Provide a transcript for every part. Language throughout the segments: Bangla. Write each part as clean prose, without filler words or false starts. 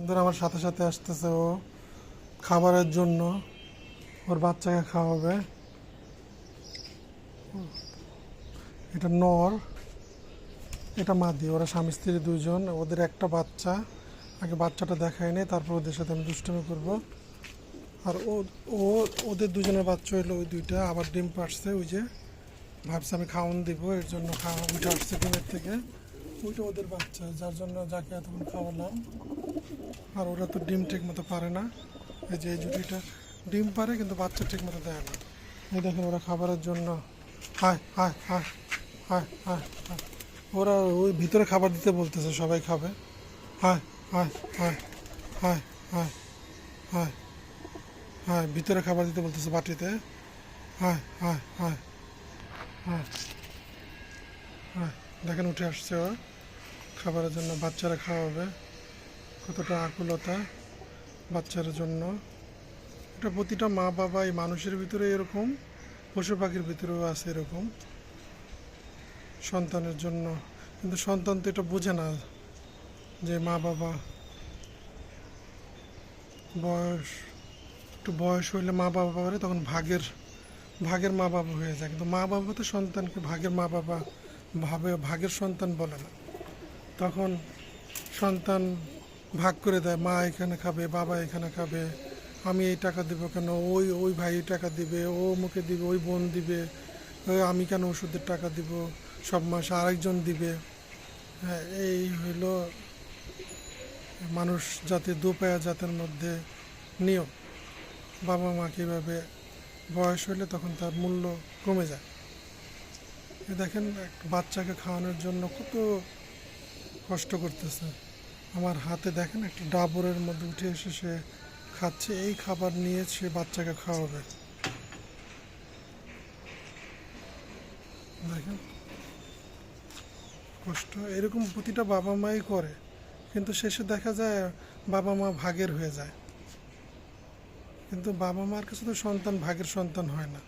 বন্ধুরা আমার সাথে সাথে আসতেছে ও খাবারের জন্য, ওর বাচ্চাকে খাওয়াবে। এটা নর, এটা মাদি। ওরা স্বামী স্ত্রী দুইজন, ওদের একটা বাচ্চা। আগে বাচ্চাটা দেখায় নেই, তারপর ওদের সাথে আমি দুষ্টুমি করবো। আর ও ও ওদের দুজনের বাচ্চা হলো ওই দুইটা, আবার ডিম পাড়ছে। ওই যে ভাবছে আমি খাওয়ান দিব, এর জন্য খাওয়া উঠে আসছে ডিমের থেকে। ওইটা ওদের বাচ্চা, যার জন্য যাকে এতক্ষণ খাওয়ালাম। আর ওরা তো ডিম ঠিক মতো পারে না। এই যে এই জুটিটা ডিম পারে কিন্তু বাচ্চা ঠিক মতো দেয় না। এই দেখেন ওরা খাবারের জন্য হায় হায় হায় হায় হায় হায়। ওরা ওই ভিতরে খাবার দিতে বলতেছে, সবাই খাবে। হায় হায় হায় হায় হায় হায় হায়, ভিতরে খাবার দিতে বলতেছে বাটিতে। হায় হায় হায় হায় হায়। দেখেন উঠে আসছে ও খাবারের জন্য, বাচ্চারা খাওয়াবে। কতটা আকুলতা বাচ্চার জন্য। এটা প্রতিটা মা বাবা, এই মানুষের ভিতরে এরকম, পশু পাখির ভিতরেও আছে এরকম সন্তানের জন্য। কিন্তু সন্তান তো এটা বোঝে না যে মা বাবা বয়স, একটু বয়স হইলে মা বাবা পারে তখন ভাগের ভাগের মা বাবা হয়ে যায়। কিন্তু মা বাবা তো সন্তানকে ভাগের মা বাবা ভাবে, ভাগের সন্তান বলে না। তখন সন্তান ভাগ করে দেয়, মা এখানে খাবে, বাবা এখানে খাবে, আমি এই টাকা দেবো কেন, ওই ওই ভাই এই টাকা দিবে, ও মুখে দিবে, ওই বোন দিবে, ওই আমি কেন ওষুধের টাকা দিব, সব মাসে আরেকজন দিবে। হ্যাঁ, এই হইল মানুষ জাতির দুপায়া জাতের মধ্যে নিয়ম। বাবা মা কীভাবে বয়স হলে তখন তার মূল্য কমে যায়। এ দেখেন একটা বাচ্চাকে খাওয়ানোর জন্য কত কষ্ট করতেছে। আমার হাতে দেখেন একটা ডাবরের মধ্যে উঠে এসে সে খাচ্ছে। এই খাবার নিয়ে সে বাচ্চাকে খাওয়াবে। দেখেন কষ্ট, এরকম প্রতিটা বাবা মাই করে, কিন্তু শেষে দেখা যায় বাবা মা ভাগের হয়ে যায়। কিন্তু বাবা মার কাছে তো সন্তান ভাগের সন্তান হয় না,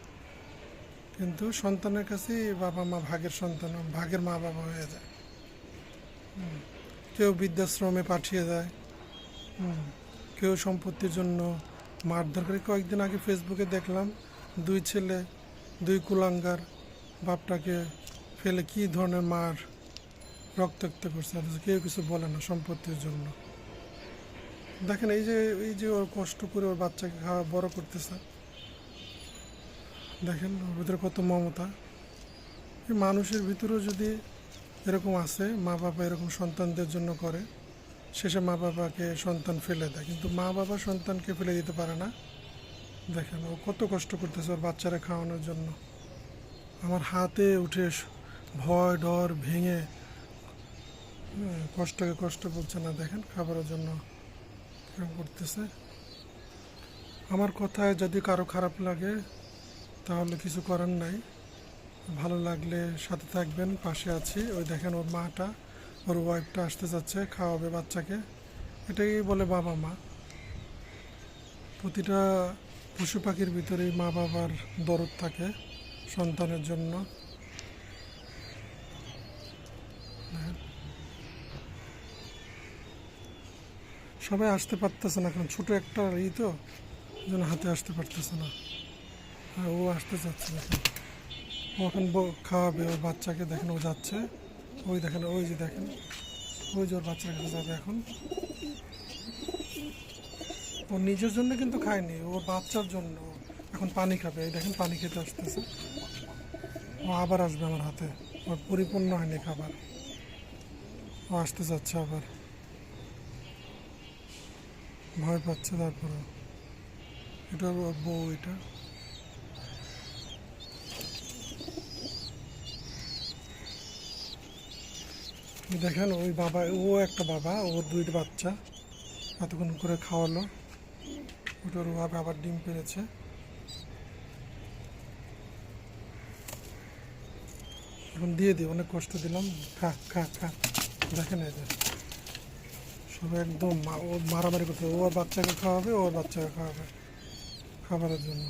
কিন্তু সন্তানের কাছেই বাবা মা ভাগের সন্তান, ভাগের মা বাবা হয়ে যায়। কেউ বৃদ্ধাশ্রমে পাঠিয়ে দেয়, কেউ সম্পত্তির জন্য মারধর করে। কয়েকদিন আগে ফেসবুকে দেখলাম দুই ছেলে, দুই কুলাঙ্গার বাপটাকে ফেলে কী ধরনের মার রক্তাক্ত করছে, অথচ কেউ কিছু বলে না সম্পত্তির জন্য। দেখেন এই যে ওর কষ্ট করে ওর বাচ্চাকে খাওয়া বড় করতেছে, দেখেন ওর ভিতরে কত মমতা। এই মানুষের ভিতরেও যদি এরকম আছে, মা বাবা এরকম সন্তানদের জন্য করে, শেষে মা বাবাকে সন্তান ফেলে দেয়, কিন্তু মা বাবা সন্তানকে ফেলে দিতে পারে না। দেখেন ও কত কষ্ট করতেছে ওর বাচ্চারা খাওয়ানোর জন্য। আমার হাতে উঠে ভয় ডর ভেঙে কষ্টকে কষ্ট বলছে না। দেখেন খাবারের জন্য কেমন করতেছে। আমার কথায় যদি কারো খারাপ লাগে তাহলে কিছু করার নাই। ভালো লাগলে সাথে থাকবেন, পাশে আছি। ওই দেখেন ওর মাটা, ওর ওয়াইফটা আসতে যাচ্ছে, খাওয়াবে বাচ্চাকে। এটাই বলে বাবা মা। প্রতিটা পশু পাখির ভিতরেই মা বাবার দরদ থাকে সন্তানের জন্য। সবাই আসতে পারতেছে না, কারণ ছোটো একটা তো যেন হাতে আসতে পারতেছে না। হ্যাঁ, ও আসতে চাচ্ছে। দেখেন ও এখন খাওয়াবে ওর বাচ্চাকে। দেখেন ও যাচ্ছে, ওই দেখেন, ওই যে দেখেন, ওই যে ওর বাচ্চার কাছে যাবে এখন। ও নিজের জন্য কিন্তু খায়নি, ওর বাচ্চার জন্য এখন পানি খাবে। এই দেখেন পানি খেতে আসতেছে। ও আবার আসবে আমার হাতে, ওর পরিপূর্ণ হয়নি খাবার, ও আসতে চাচ্ছে আবার, ভয় পাচ্ছে। তারপরে এটা ওর বউ, এটা দেখেন ওই বাবা, ও একটা বাবা, ওর দুইটা বাচ্চা এতক্ষণ করে খাওয়ালো। ওটার ওভাবে আবার ডিম পেরেছে। এখন দিয়ে দিই, অনেক কষ্ট দিলাম। খা খা খা। দেখেন এই যে সবাই একদম ও মারামারি করতে, ও আর বাচ্চাকে খাওয়াবে, ওর বাচ্চাকে খাওয়াবে খাবারের জন্য।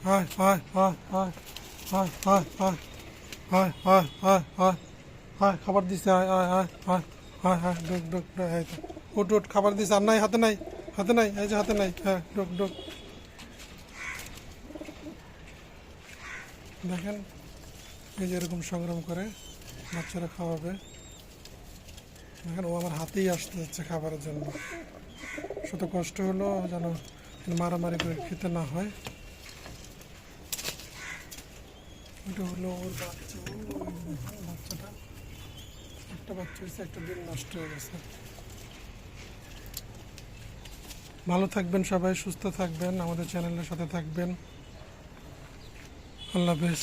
হায় হায় হায় হায় হায় হায় হায় হায় হায় হায় হায় হায়, খাবার দিচ্ছে, হায় হায় হায় হায় হ্যাঁ হ্যাঁ, ডোক ডোক ডোক, এই তো উঠ উঠ, খাবার দিস। আর নাই, হাতে নাই, হাতে নাই, এই যে হাতে নাই। হ্যাঁ, ডোক ডোক। দেখেন, এই যে এরকম সংগ্রাম করে বাচ্চারা খাওয়াবে। দেখেন, ও আমার হাতেই আসতে যাচ্ছে খাবারের জন্য। শত কষ্ট হলো যেন মারামারি করে খেতে না হয়। এটা হলো ওর বাচ্চা। ওই দেখুন বাচ্চাটা, একটা বাচ্চা হয়েছে, একটা ডিম নষ্ট হয়ে গেছে। ভালো থাকবেন সবাই, সুস্থ থাকবেন, আমাদের চ্যানেলের সাথে থাকবেন। আল্লাহ হাফেজ।